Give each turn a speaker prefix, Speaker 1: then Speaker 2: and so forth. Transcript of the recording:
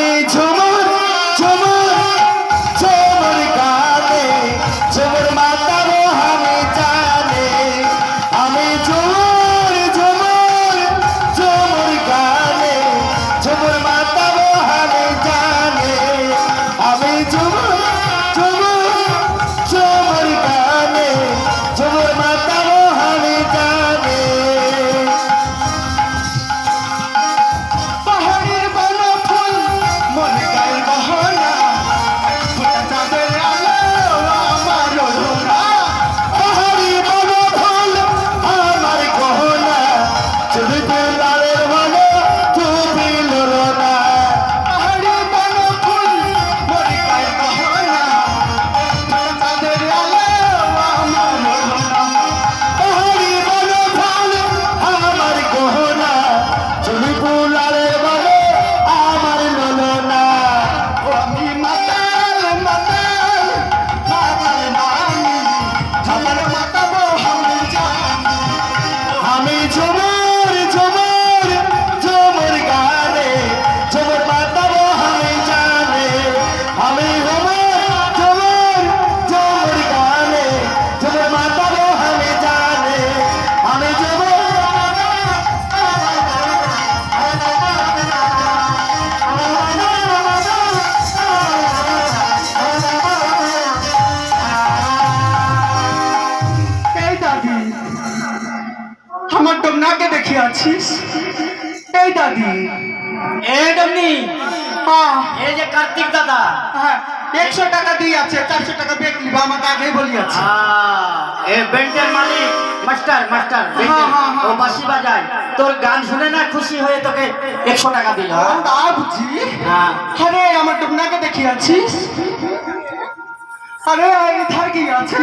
Speaker 1: আমি ঝুমুর ঝুমুর ঝুমুর গানে ঝুমুর মাতাবো আমি জানে আমি ঝুমুর ঝুমুর ঝুমুর গানে ঝুমুর মাতাবো আমি জানে আমি ঝুমুর ঝুমুর ঝুমুর গানে ঝুমুর মাতাবো আমি জানে
Speaker 2: আমার ডমনাকে দেখিয়াছিস? এই দাদি
Speaker 3: এই ডমনি
Speaker 2: হ্যাঁ
Speaker 3: এই যে কার্তিক দাদা
Speaker 2: হ্যাঁ 100 টাকা দিয়ে আছে 400 টাকা বেক নিবা আমাকে আগেই বলিয়াছে
Speaker 3: এ বেন্টের মালিক মাস্টার মাস্টার বেন্টের ও বাঁশি বাজায় তোর গান শুনে না খুশি হয়ে তোকে 100 টাকা দিল
Speaker 2: তা বুঝি
Speaker 3: হ্যাঁ
Speaker 2: আরে আমার ডমনাকে দেখিয়াছিস? আরে এই ধার কি আছে